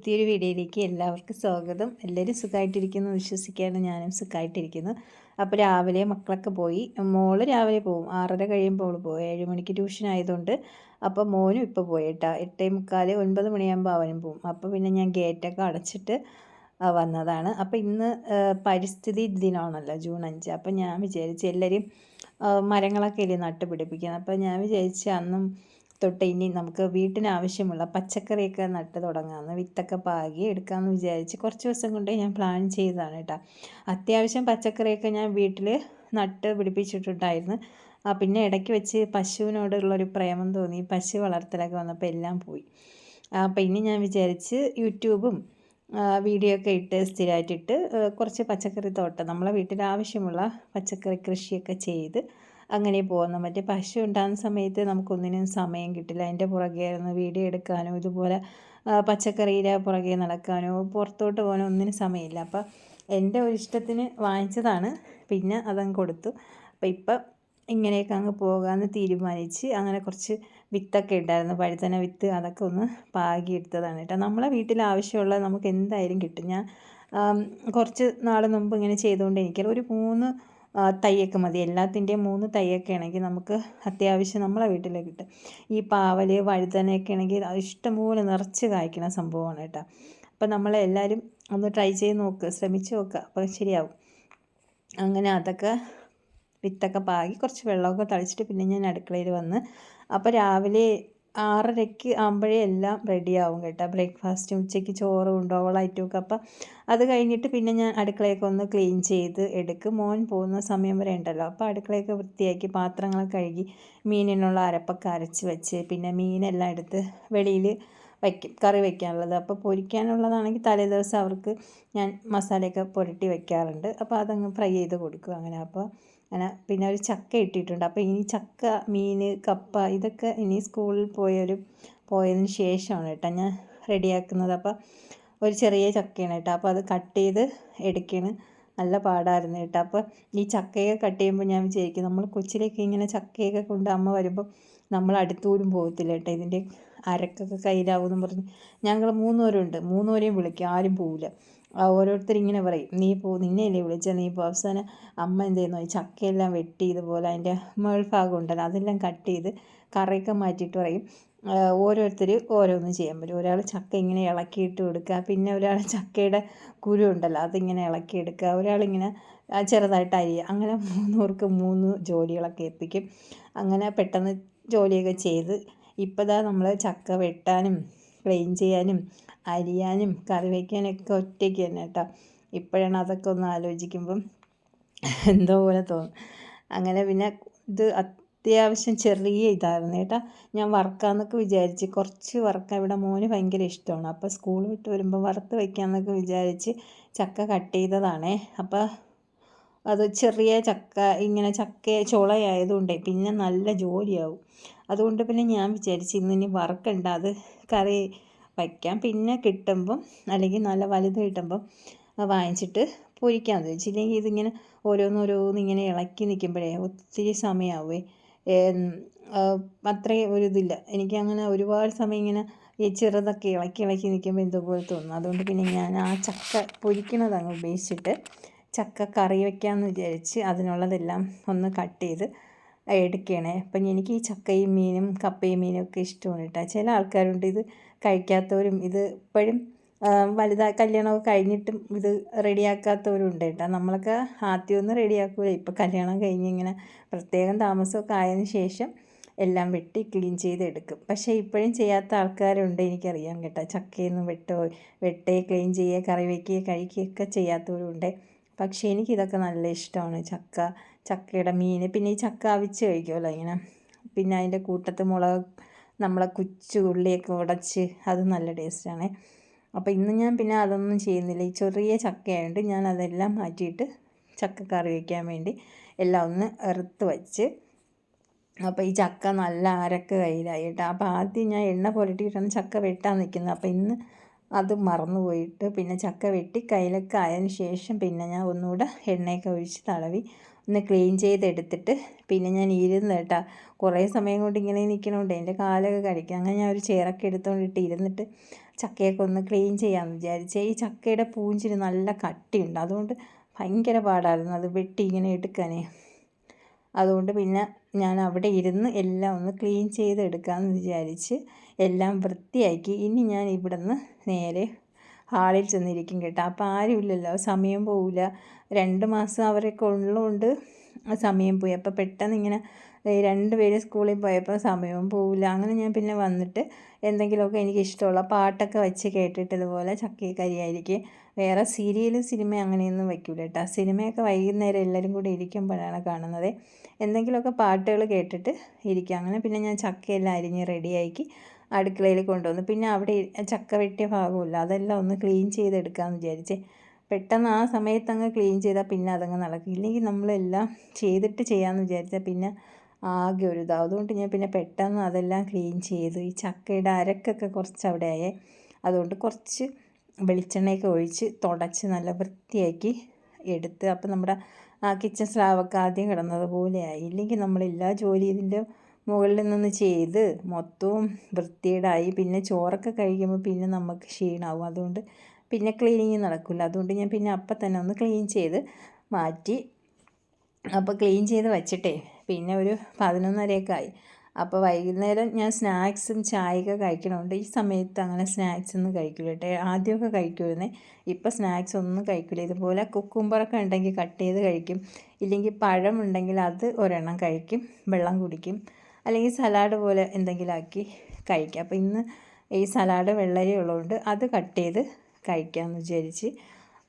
പുതിയൊരു വീഡിയോയിലേക്ക് എല്ലാവർക്കും സ്വാഗതം. എല്ലാവരും സുഖമായിട്ടിരിക്കുന്നു വിശ്വസിക്കുകയാണ്. ഞാനും സുഖമായിട്ടിരിക്കുന്നു. അപ്പോൾ രാവിലെ മക്കളൊക്കെ പോയി. മോള് രാവിലെ പോകും, 6:30 കഴിയുമ്പോൾ അവൾ പോകും. 7 മണിക്ക് ട്യൂഷൻ ആയതുകൊണ്ട്. അപ്പോൾ മോനും ഇപ്പോൾ പോയി കേട്ടോ. 8:45 9 മണിയാകുമ്പോൾ അവനും പോകും. അപ്പോൾ പിന്നെ ഞാൻ ഗേറ്റൊക്കെ അടച്ചിട്ട് വന്നതാണ്. അപ്പോൾ ഇന്ന് പരിസ്ഥിതി ദിനമാണല്ലോ, ജൂൺ 5. അപ്പോൾ ഞാൻ വിചാരിച്ചു എല്ലാവരും മരങ്ങളൊക്കെ ഇല്ലേ നട്ടുപിടിപ്പിക്കുന്നത്. അപ്പോൾ ഞാൻ വിചാരിച്ചു അന്നും തൊട്ട് ഇനി നമുക്ക് വീട്ടിനാവശ്യമുള്ള പച്ചക്കറിയൊക്കെ നട്ട് തുടങ്ങാമെന്ന്, വിത്തൊക്കെ പാകി എടുക്കാമെന്ന് വിചാരിച്ച് കുറച്ച് ദിവസം കൊണ്ട് ഞാൻ പ്ലാൻ ചെയ്തതാണ് കേട്ടോ. അത്യാവശ്യം പച്ചക്കറിയൊക്കെ ഞാൻ വീട്ടിൽ നട്ട് പിടിപ്പിച്ചിട്ടുണ്ടായിരുന്നു. പിന്നെ ഇടയ്ക്ക് വെച്ച് പശുവിനോടുള്ളൊരു പ്രേമം തോന്നി, പശു വളർത്തലൊക്കെ വന്നപ്പോൾ എല്ലാം പോയി. അപ്പോൾ ഇനി ഞാൻ വിചാരിച്ച് യൂട്യൂബും വീഡിയോ ഒക്കെ ഇട്ട് സ്ഥിരമായിട്ടിട്ട് കുറച്ച് പച്ചക്കറി തോട്ടം നമ്മളെ വീട്ടിൽ ആവശ്യമുള്ള പച്ചക്കറി കൃഷിയൊക്കെ ചെയ്ത് അങ്ങനെ പോകുന്നു. മറ്റേ പശു ഉണ്ടാകുന്ന സമയത്ത് നമുക്കൊന്നിനും സമയം കിട്ടില്ല. അതിൻ്റെ പുറകെ ആയിരുന്നു വീഡിയോ എടുക്കാനോ ഇതുപോലെ പച്ചക്കറിയുടെ പുറകെ നടക്കാനോ പുറത്തോട്ട് പോകാനോ ഒന്നിനും സമയമില്ല. അപ്പോൾ എൻ്റെ ഒരു ഇഷ്ടത്തിന് വാങ്ങിച്ചതാണ്, പിന്നെ അതങ്ങ് കൊടുത്തു. അപ്പോൾ ഇപ്പം ഇങ്ങനെയൊക്കെ അങ്ങ് പോകാമെന്ന് തീരുമാനിച്ച് അങ്ങനെ കുറച്ച് വിത്തൊക്കെ ഉണ്ടായിരുന്നു, വഴുതന വിത്ത്, അതൊക്കെ ഒന്ന് പാകിയെടുത്തതാണ് കേട്ടോ. നമ്മളെ വീട്ടിൽ ആവശ്യമുള്ളത് നമുക്ക് എന്തായാലും കിട്ടും. ഞാൻ കുറച്ച് നാൾ മുമ്പ് ഇങ്ങനെ ചെയ്തുകൊണ്ട് എനിക്കറിയാം, ഒരു 3 തൈയൊക്കെ മതി. എല്ലാത്തിൻ്റെയും 3 തൈയൊക്കെ ആണെങ്കിൽ നമുക്ക് അത്യാവശ്യം നമ്മളെ വീട്ടിൽ കിട്ടും. ഈ പാവൽ വഴുതനയൊക്കെ ആണെങ്കിൽ ഇഷ്ടംപോലെ നിറച്ച് കായ്ക്കുന്ന സംഭവമാണ് കേട്ടോ. അപ്പോൾ നമ്മളെല്ലാവരും ഒന്ന് ട്രൈ ചെയ്ത് നോക്കുക, ശ്രമിച്ച് നോക്കുക, അപ്പോൾ ശരിയാവും. അങ്ങനെ അതൊക്കെ വിത്തൊക്കെ പാകി കുറച്ച് വെള്ളമൊക്കെ തളിച്ചിട്ട് പിന്നെ ഞാൻ അടുക്കളയിൽ വന്ന്. അപ്പോൾ രാവിലെ 6:30 ആകുമ്പോഴേ എല്ലാം റെഡിയാവും കേട്ടോ. ബ്രേക്ക്ഫാസ്റ്റും ഉച്ചയ്ക്ക് ചോറ് കൊണ്ടുപോകാനായിട്ടൊക്കെ. അപ്പം അത് കഴിഞ്ഞിട്ട് പിന്നെ ഞാൻ അടുക്കളയൊക്കെ ഒന്ന് ക്ലീൻ ചെയ്ത് എടുക്കും. മോൻ പോകുന്ന സമയം വരെ ഉണ്ടല്ലോ. അപ്പോൾ അടുക്കളയൊക്കെ വൃത്തിയാക്കി പാത്രങ്ങളൊക്കെ കഴുകി മീനിനുള്ള അരപ്പൊക്കെ അരച്ച് വെച്ച് പിന്നെ മീനെല്ലാം എടുത്ത് വെളിയിൽ വയ്ക്കും, കറി വയ്ക്കാനുള്ളത്. അപ്പോൾ പൊരിക്കാനുള്ളതാണെങ്കിൽ തലേദിവസം അവർക്ക് ഞാൻ മസാലയൊക്കെ പുരട്ടി വയ്ക്കാറുണ്ട്. അപ്പോൾ അതങ്ങ് ഫ്രൈ ചെയ്ത് കൊടുക്കും അങ്ങനെ. അപ്പോൾ അങ്ങനെ പിന്നെ ഒരു ചക്ക ഇട്ടിട്ടുണ്ട്. അപ്പോൾ ഇനി ചക്ക, മീൻ, കപ്പ ഇതൊക്കെ ഇനി സ്കൂളിൽ പോയതിന് ശേഷമാണ് കേട്ടോ ഞാൻ റെഡിയാക്കുന്നത്. അപ്പോൾ ഒരു ചെറിയ ചക്കയാണ് കേട്ടോ. അപ്പോൾ അത് കട്ട് ചെയ്ത് എടുക്കുകയാണ്. നല്ല പാടായിരുന്നു കേട്ടോ. അപ്പോൾ ഈ ചക്കയൊക്കെ കട്ട് ചെയ്യുമ്പോൾ ഞാൻ വിചാരിക്കും, നമ്മൾ കൊച്ചിലേക്ക് ഇങ്ങനെ ചക്കയൊക്കെ കൊണ്ട് അമ്മ വരുമ്പോൾ നമ്മൾ അടുത്തുപോലും പോകത്തില്ല കേട്ടോ. ഇതിൻ്റെ അരക്കൊക്കെ കയ്യിലാവുമെന്ന് പറഞ്ഞ് ഞങ്ങൾ 3 പേരുണ്ട്, 3 പേരെയും വിളിക്കും, ആരും പോവില്ല. ഓരോരുത്തരിങ്ങനെ പറയും, നീ പോ, നിന്നെയല്ലേ വിളിച്ചാൽ നീ പോ. അവസാനം അമ്മ എന്ത് ചെയ്യുന്നു, ഈ ചക്കയെല്ലാം വെട്ടി ഇതുപോലെ അതിൻ്റെ മേൾഭാഗം ഉണ്ടല്ലോ അതെല്ലാം കട്ട് ചെയ്ത് കറിയൊക്കെ മാറ്റിയിട്ട് പറയും ഓരോരുത്തർ ഓരോന്ന് ചെയ്യാൻ പറ്റും. ഒരാൾ ചക്ക ഇങ്ങനെ ഇളക്കിയിട്ട് കൊടുക്കുക, പിന്നെ ഒരാൾ ചക്കയുടെ കുരു ഉണ്ടല്ലോ അതിങ്ങനെ ഇളക്കിയെടുക്കുക, ഒരാളിങ്ങനെ ചെറുതായിട്ട് അരിയുക. അങ്ങനെ 3 പേർക്ക് 3 ജോലികളൊക്കെ ഏൽപ്പിക്കും. അങ്ങനെ പെട്ടെന്ന് ജോലിയൊക്കെ ചെയ്ത് ഇപ്പോൾ ദാ നമ്മൾ ചക്ക വെട്ടാനും ക്ലീൻ ചെയ്യാനും അരിയാനും കറി വയ്ക്കാനൊക്കെ ഒറ്റയ്ക്ക് തന്നെ കേട്ടോ. ഇപ്പോഴാണ് അതൊക്കെ ഒന്ന് ആലോചിക്കുമ്പം എന്തോ പോലെ തോന്നും. അങ്ങനെ പിന്നെ ഇത് അത്യാവശ്യം ചെറിയ ഇതായിരുന്നു കേട്ടോ. ഞാൻ വറുക്കാമെന്നൊക്കെ വിചാരിച്ച്, കുറച്ച് വറുക്കാൻ ഇവിടെ മോന് ഭയങ്കര ഇഷ്ടമാണ്. അപ്പോൾ സ്കൂൾ വിട്ട് വരുമ്പോൾ വറുത്ത് വയ്ക്കാമെന്നൊക്കെ വിചാരിച്ച് ചക്ക കട്ട് ചെയ്തതാണേ. അപ്പോൾ അത് ചെറിയ ചക്ക, ഇങ്ങനെ ചക്ക ചുളയായതുകൊണ്ടേ പിന്നെ നല്ല ജോലിയാവും. അതുകൊണ്ട് പിന്നെ ഞാൻ വിചാരിച്ച് ഇന്നിനി വറുക്കണ്ട, അത് കറി വയ്ക്കാം, പിന്നെ കിട്ടുമ്പം അല്ലെങ്കിൽ നല്ല വലുത് കിട്ടുമ്പം വാങ്ങിച്ചിട്ട് പൊരിക്കാമെന്ന് വെച്ച്. ഇല്ലെങ്കിൽ ഇതിങ്ങനെ ഓരോന്നിങ്ങനെ ഇളക്കി നിൽക്കുമ്പോഴേ ഒത്തിരി സമയമാവുമേ. അത്രയും ഒരു ഇതില്ല എനിക്കങ്ങനെ ഒരുപാട് സമയം ഇങ്ങനെ ഈ ചെറുതൊക്കെ ഇളക്കി നിൽക്കുമ്പോൾ എന്തോപോലെ തോന്നും. അതുകൊണ്ട് പിന്നെ ഞാൻ ആ ചക്ക പൊരിക്കണത് അങ്ങ് ഉപേക്ഷിച്ചിട്ട് ചക്ക കറി വയ്ക്കാമെന്ന് വിചാരിച്ച് അതിനുള്ളതെല്ലാം ഒന്ന് കട്ട് ചെയ്ത് എടുക്കണേ. അപ്പം എനിക്ക് ഈ ചക്കയും മീനും കപ്പയും മീനും ഒക്കെ ഇഷ്ടമാണ് കേട്ടോ. ചില ആൾക്കാരുണ്ട് ഇത് കഴിക്കാത്തവരും, ഇത് ഇപ്പോഴും കല്യാണമൊക്കെ കഴിഞ്ഞിട്ടും ഇത് റെഡിയാക്കാത്തവരുണ്ട് കേട്ടോ. നമ്മളൊക്കെ ആദ്യമൊന്നും റെഡിയാക്കൂല, ഇപ്പോൾ കല്യാണം കഴിഞ്ഞ് ഇങ്ങനെ പ്രത്യേകം താമസമൊക്കെ ആയതിനു ശേഷം എല്ലാം വെട്ടി ക്ലീൻ ചെയ്തെടുക്കും. പക്ഷേ ഇപ്പോഴും ചെയ്യാത്ത ആൾക്കാരുണ്ട്, എനിക്കറിയാം കേട്ടോ. ചക്കയൊന്നും വെട്ടേ ക്ലീൻ ചെയ്യുക, കറി വയ്ക്കുകയോ കഴിക്കുകയൊക്കെ ചെയ്യാത്തവരുണ്ട്. പക്ഷേ എനിക്കിതൊക്കെ നല്ല ഇഷ്ടമാണ്. ചക്കയുടെ മീൻ, പിന്നെ ഈ ചക്ക അവിച്ച് കഴിക്കുമല്ലോ ഇങ്ങനെ, പിന്നെ അതിൻ്റെ കൂട്ടത്ത് മുളക്, നമ്മളെ ഉള്ളിയൊക്കെ ഉടച്ച്, അത് നല്ല ടേസ്റ്റാണ്. അപ്പോൾ ഇന്ന് ഞാൻ പിന്നെ അതൊന്നും ചെയ്യുന്നില്ല. ഈ ചെറിയ ചക്കയായതുകൊണ്ട് ഞാൻ അതെല്ലാം മാറ്റിയിട്ട് ചക്ക കറി വയ്ക്കാൻ വേണ്ടി എല്ലാം ഒന്ന് എറുത്ത് വച്ച്. അപ്പോൾ ഈ ചക്ക നല്ല അരക്ക് കയ്യിലായി കേട്ടോ. അപ്പോൾ ആദ്യം ഞാൻ എണ്ണ പുരട്ടിയിട്ടാണ് ചക്ക വെട്ടാൻ നിൽക്കുന്നത്. അപ്പോൾ ഇന്ന് അത് മറന്നു പോയിട്ട് പിന്നെ ചക്ക വെട്ടി കയ്യിലൊക്കെ ആയതിന് ശേഷം പിന്നെ ഞാൻ ഒന്നുകൂടെ എണ്ണയൊക്കെ ഒഴിച്ച് തടവി ഒന്ന് ക്ലീൻ ചെയ്തെടുത്തിട്ട് പിന്നെ ഞാൻ ഇരുന്ന് കേട്ടോ. കുറേ സമയം കൊണ്ട് ഇങ്ങനെ നിൽക്കണോണ്ട് എൻ്റെ കാലൊക്കെ കഴിക്കും. അങ്ങനെ ഞാൻ ഒരു ചെയറൊക്കെ എടുത്തുകൊണ്ടിട്ട് ഇരുന്നിട്ട് ചക്കയൊക്കെ ഒന്ന് ക്ലീൻ ചെയ്യാമെന്ന് വിചാരിച്ചേ. ഈ ചക്കയുടെ പൂഞ്ചിന് നല്ല കട്ടിയുണ്ട്, അതുകൊണ്ട് ഭയങ്കര പാടായിരുന്നു അത് വെട്ടി ഇങ്ങനെ എടുക്കാനേ. അതുകൊണ്ട് പിന്നെ ഞാൻ അവിടെ ഇരുന്ന് എല്ലാം ഒന്ന് ക്ലീൻ ചെയ്തെടുക്കാമെന്ന് വിചാരിച്ച് എല്ലാം വൃത്തിയാക്കി. ഇനി ഞാൻ ഇവിടെ നിന്ന് നേരെ ഹാളിൽ ചെന്നിരിക്കും കേട്ടോ. അപ്പോൾ ആരുമില്ലല്ലോ, സമയം പോവില്ല. 2 മാസം അവരൊക്കെ ഉള്ളതുകൊണ്ട് സമയം പോയി. അപ്പോൾ പെട്ടെന്ന് ഇങ്ങനെ 2 പേര് സ്കൂളിൽ പോയപ്പോൾ സമയവും പോവില്ല. അങ്ങനെ ഞാൻ പിന്നെ വന്നിട്ട് എന്തെങ്കിലുമൊക്കെ എനിക്ക് ഇഷ്ടമുള്ള പാട്ടൊക്കെ വെച്ച് കേട്ടിട്ട് ഇതുപോലെ ചക്കക്കരിയായിരിക്കും. വേറെ സീരിയലും സിനിമ അങ്ങനെയൊന്നും വയ്ക്കില്ല കേട്ടോ. സിനിമയൊക്കെ വൈകുന്നേരം എല്ലാവരും കൂടി ഇരിക്കുമ്പോഴാണ് കാണുന്നത്. എന്തെങ്കിലുമൊക്കെ പാട്ടുകൾ കേട്ടിട്ട് ഇരിക്കുക. അങ്ങനെ പിന്നെ ഞാൻ ചക്കയെല്ലാം അരിഞ്ഞ് റെഡിയാക്കി അടുക്കളയിൽ കൊണ്ടുവന്നു. പിന്നെ അവിടെ ചക്ക വെട്ടിയ ഭാഗമില്ല, അതെല്ലാം ഒന്ന് ക്ലീൻ ചെയ്തെടുക്കാമെന്ന് വിചാരിച്ചേ. പെട്ടെന്ന് ആ സമയത്ത് അങ്ങ് ക്ലീൻ ചെയ്താൽ പിന്നെ അതങ്ങ് നടക്കും. ഇല്ലെങ്കിൽ നമ്മളെല്ലാം ചെയ്തിട്ട് ചെയ്യാമെന്ന് വിചാരിച്ചാൽ പിന്നെ ആകെ ഒരു ഇതാവും. അതുകൊണ്ട് ഞാൻ പിന്നെ പെട്ടെന്ന് അതെല്ലാം ക്ലീൻ ചെയ്തു. ഈ ചക്കയുടെ അരക്കൊക്കെ കുറച്ച് അവിടെ ആയേ, അതുകൊണ്ട് കുറച്ച് വെളിച്ചെണ്ണയൊക്കെ ഒഴിച്ച് തുടച്ച് നല്ല വൃത്തിയാക്കി എടുത്ത്. അപ്പോൾ നമ്മുടെ കിച്ചൺ സ്ലാവൊക്കെ ആദ്യം കിടന്നത് പോലെയായി. ഇല്ലെങ്കിൽ നമ്മളെല്ലാ ജോലി ഇതിൻ്റെ മുകളിൽ നിന്ന് ചെയ്ത് മൊത്തവും വൃത്തികേടായി. പിന്നെ ചോറൊക്കെ കഴിക്കുമ്പോൾ പിന്നെ നമുക്ക് ക്ഷീണമാവും. അതുകൊണ്ട് പിന്നെ ക്ലീനിങ് നടക്കില്ല. അതുകൊണ്ട് ഞാൻ പിന്നെ അപ്പം തന്നെ ഒന്ന് ക്ലീൻ ചെയ്ത് മാറ്റി. അപ്പോൾ ക്ലീൻ ചെയ്ത് വച്ചിട്ടേ പിന്നെ ഒരു 11:30 ആയി. അപ്പോൾ വൈകുന്നേരം ഞാൻ സ്നാക്സും ചായയൊക്കെ കഴിക്കണമുണ്ട്. ഈ സമയത്ത് അങ്ങനെ സ്നാക്സ് ഒന്നും കഴിക്കില്ല കേട്ടോ. ആദ്യമൊക്കെ കഴിക്കുമായിരുന്നേ, ഇപ്പോൾ സ്നാക്സ് ഒന്നും കഴിക്കില്ല. ഇതുപോലെ കുക്കുംബറൊക്കെ ഉണ്ടെങ്കിൽ കട്ട് ചെയ്ത് കഴിക്കും, ഇല്ലെങ്കിൽ പഴം ഉണ്ടെങ്കിൽ അത് ഒരെണ്ണം കഴിക്കും, വെള്ളം കുടിക്കും, അല്ലെങ്കിൽ സലാഡ് പോലെ എന്തെങ്കിലും ആക്കി കഴിക്കാം. അപ്പോൾ ഇന്ന് ഈ സലാഡ് വെള്ളരി ഉള്ളതുകൊണ്ട് അത് കട്ട് ചെയ്ത് കഴിക്കാമെന്ന് വിചാരിച്ച്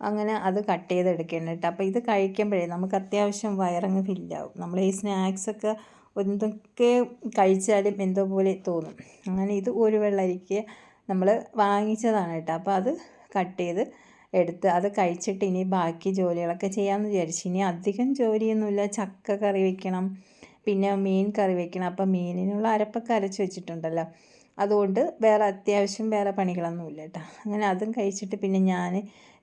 അങ്ങനെ അത് കട്ട് ചെയ്തെടുക്കണം കേട്ടോ. അപ്പോൾ ഇത് കഴിക്കുമ്പോഴേ നമുക്ക് അത്യാവശ്യം വയറങ്ങ് ഫില്ലാവും. നമ്മൾ ഈ സ്നാക്സൊക്കെ എന്തൊക്കെ കഴിച്ചാലും എന്തോ പോലെ തോന്നും. അങ്ങനെ ഇത് ഒരു വെള്ളരിക്ക നമ്മൾ വാങ്ങിച്ചതാണ് കേട്ടോ. അപ്പോൾ അത് കട്ട് ചെയ്ത് എടുത്ത് അത് കഴിച്ചിട്ട് ഇനി ബാക്കി ജോലികളൊക്കെ ചെയ്യാമെന്ന് വിചാരിച്ചു. ഇനി അധികം ജോലിയൊന്നുമില്ല. ചക്ക കറി വയ്ക്കണം, പിന്നെ മീൻ കറി വയ്ക്കണം. അപ്പം മീനിനുള്ള അരപ്പൊക്കെ അരച്ച് വെച്ചിട്ടുണ്ടല്ലോ, അതുകൊണ്ട് വേറെ അത്യാവശ്യം വേറെ പണികളൊന്നുമില്ല കേട്ടോ. അങ്ങനെ അതും കഴിച്ചിട്ട് പിന്നെ ഞാൻ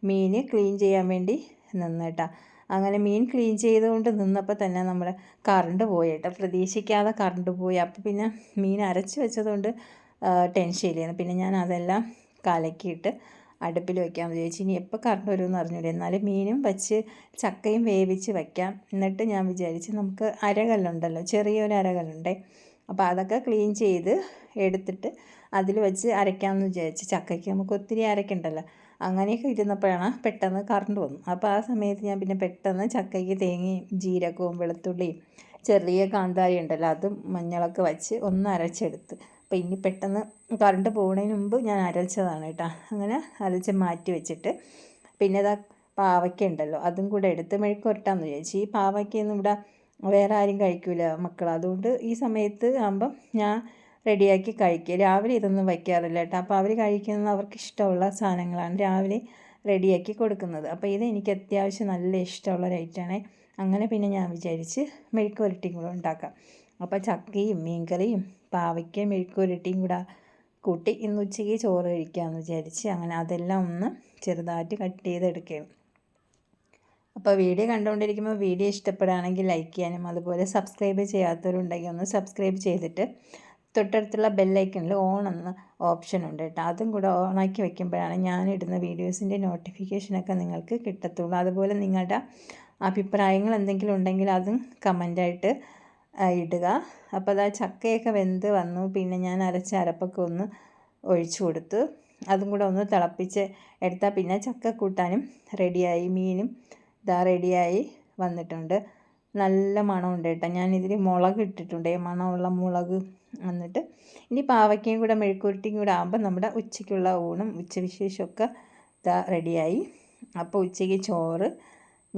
മീൻ ക്ലീൻ ചെയ്യാൻ വേണ്ടി നിന്ന് കേട്ടോ. അങ്ങനെ മീൻ ക്ലീൻ ചെയ്തുകൊണ്ട് നിന്നപ്പോൾ തന്നെ നമ്മുടെ കറണ്ട് പോയി കേട്ടോ. പ്രതീക്ഷിക്കാതെ കറണ്ട് പോയി. അപ്പോൾ പിന്നെ മീൻ അരച്ച് വെച്ചതുകൊണ്ട് ടെൻഷനില്ലായിരുന്നു. പിന്നെ ഞാൻ അതെല്ലാം കലക്കിയിട്ട് അടുപ്പിൽ വയ്ക്കാമെന്ന് വിചാരിച്ചു. ഇനി എപ്പോൾ കറണ്ട് വരുമെന്ന് അറിഞ്ഞൂടെ, എന്നാലും മീനും വച്ച് ചക്കയും വേവിച്ച് വയ്ക്കാം. എന്നിട്ട് ഞാൻ വിചാരിച്ച് നമുക്ക് അരകല്ലുണ്ടല്ലോ, ചെറിയൊരു അരകല്ലുണ്ടേ, അപ്പോൾ അതൊക്കെ ക്ലീൻ ചെയ്ത് എടുത്തിട്ട് അതിൽ വെച്ച് അരയ്ക്കാമെന്ന് വിചാരിച്ച്. ചക്കയ്ക്ക് നമുക്ക് ഒത്തിരി അരയ്ക്കണ്ടല്ലോ. അങ്ങനെയൊക്കെ ഇരുന്നപ്പോഴാണ് പെട്ടെന്ന് കറണ്ട് വന്നു. അപ്പോൾ ആ സമയത്ത് ഞാൻ പിന്നെ പെട്ടെന്ന് ചക്കയ്ക്ക് തേങ്ങയും ജീരകവും വെളുത്തുള്ളിയും ചെറിയ കാന്താരി ഉണ്ടല്ലോ അതും മഞ്ഞളൊക്കെ വച്ച് ഒന്ന് അരച്ചെടുത്ത്. അപ്പോൾ ഇനി പെട്ടെന്ന് കറണ്ട് പോകുന്നതിന് മുമ്പ് ഞാൻ അരച്ചതാണ് കേട്ടോ. അങ്ങനെ അരച്ച് മാറ്റി വെച്ചിട്ട് പിന്നെ ഇതാ പാവയ്ക്ക ഉണ്ടല്ലോ അതും കൂടെ എടുത്ത് മെഴുക്കുവരട്ടാമെന്ന് വിചാരിച്ചു. ഈ പാവയ്ക്കൊന്നും ഇവിടെ വേറെ ആരും കഴിക്കില്ല മക്കൾ, അതുകൊണ്ട് ഈ സമയത്ത് ആകുമ്പം ഞാൻ റെഡിയാക്കി കഴിക്കുക. രാവിലെ ഇതൊന്നും വയ്ക്കാറില്ല കേട്ടോ. അപ്പോൾ അവർ കഴിക്കുന്നത് അവർക്ക് ഇഷ്ടമുള്ള സാധനങ്ങളാണ് രാവിലെ റെഡിയാക്കി കൊടുക്കുന്നത്. അപ്പോൾ ഇത് എനിക്ക് അത്യാവശ്യം നല്ല ഇഷ്ടമുള്ള ഒരു ഐറ്റമാണ്. അങ്ങനെ പിന്നെ ഞാൻ വിചാരിച്ച് മെഴുക്ക് പുരട്ടിയും കൂടെ ഉണ്ടാക്കാം. അപ്പോൾ ചക്കയും മീൻകറിയും പാവയ്ക്കയും മെഴുക്ക് പുരട്ടിയും കൂടെ കൂട്ടി ഇന്ന് ഉച്ചയ്ക്ക് ചോറ് കഴിക്കാമെന്ന് വിചാരിച്ച് അങ്ങനെ അതെല്ലാം ഒന്ന് ചെറുതായിട്ട് കട്ട് ചെയ്തെടുക്കുകയാണ്. അപ്പോൾ വീഡിയോ കണ്ടുകൊണ്ടിരിക്കുമ്പോൾ വീഡിയോ ഇഷ്ടപ്പെടുകയാണെങ്കിൽ ലൈക്ക് ചെയ്യാനും, അതുപോലെ സബ്സ്ക്രൈബ് ചെയ്യാത്തവരുണ്ടെങ്കിൽ ഒന്ന് സബ്സ്ക്രൈബ് ചെയ്തിട്ട് തൊട്ടടുത്തുള്ള ബെല്ലൈക്കണിൽ ഓൺ എന്ന ഓപ്ഷൻ ഉണ്ട് കേട്ടോ. അതും കൂടെ ഓണാക്കി വയ്ക്കുമ്പോഴാണ് ഞാനിടുന്ന വീഡിയോസിൻ്റെ നോട്ടിഫിക്കേഷനൊക്കെ നിങ്ങൾക്ക് കിട്ടത്തുള്ളൂ. അതുപോലെ നിങ്ങളുടെ അഭിപ്രായങ്ങൾ എന്തെങ്കിലും ഉണ്ടെങ്കിൽ അതും കമൻ്റായിട്ട് ഇടുക. അപ്പോൾ അതാ ചക്കയൊക്കെ വെന്ത് വന്നു. പിന്നെ ഞാൻ അരച്ച അരപ്പൊക്കെ ഒന്ന് ഒഴിച്ചു കൊടുത്തു. അതും കൂടെ ഒന്ന് തിളപ്പിച്ച് എടുത്താൽ പിന്നെ ചക്ക കൂട്ടാനും റെഡിയായി. മീനും ഇതാ റെഡിയായി വന്നിട്ടുണ്ട്. നല്ല മണമുണ്ട് കേട്ടോ. ഞാനിതിൽ മുളക് ഇട്ടിട്ടുണ്ട്, മണമുള്ള മുളക്. എന്നിട്ട് ഇനി പാവയ്ക്കയും കൂടെ മെഴുക്കുരുട്ടിയും കൂടെ ആകുമ്പോൾ നമ്മുടെ ഉച്ചയ്ക്കുള്ള ഊണും ഉച്ചവിശേഷമൊക്കെ ഇതാ റെഡിയായി. അപ്പോൾ ഉച്ചയ്ക്ക് ചോറ്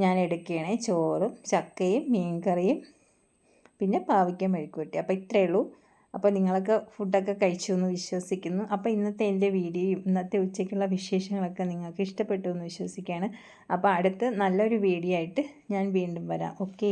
ഞാൻ എടുക്കുകയാണേ, ചോറും ചക്കയും മീൻകറിയും പിന്നെ പാവയ്ക്ക മെഴുക്കുരുട്ടി. അപ്പോൾ ഇത്രയേ ഉള്ളൂ. അപ്പോൾ നിങ്ങളൊക്കെ ഫുഡൊക്കെ കഴിച്ചു എന്ന് വിശ്വസിക്കുന്നു. അപ്പോൾ ഇന്നത്തെ എൻ്റെ വീഡിയോയും ഇന്നത്തെ ഉച്ചയ്ക്കുള്ള വിശേഷങ്ങളൊക്കെ നിങ്ങൾക്ക് ഇഷ്ടപ്പെട്ടു എന്ന് വിശ്വസിക്കുകയാണ്. അപ്പോൾ അടുത്ത് നല്ലൊരു വീഡിയോ ആയിട്ട് ഞാൻ വീണ്ടും വരാം. ഓക്കെ.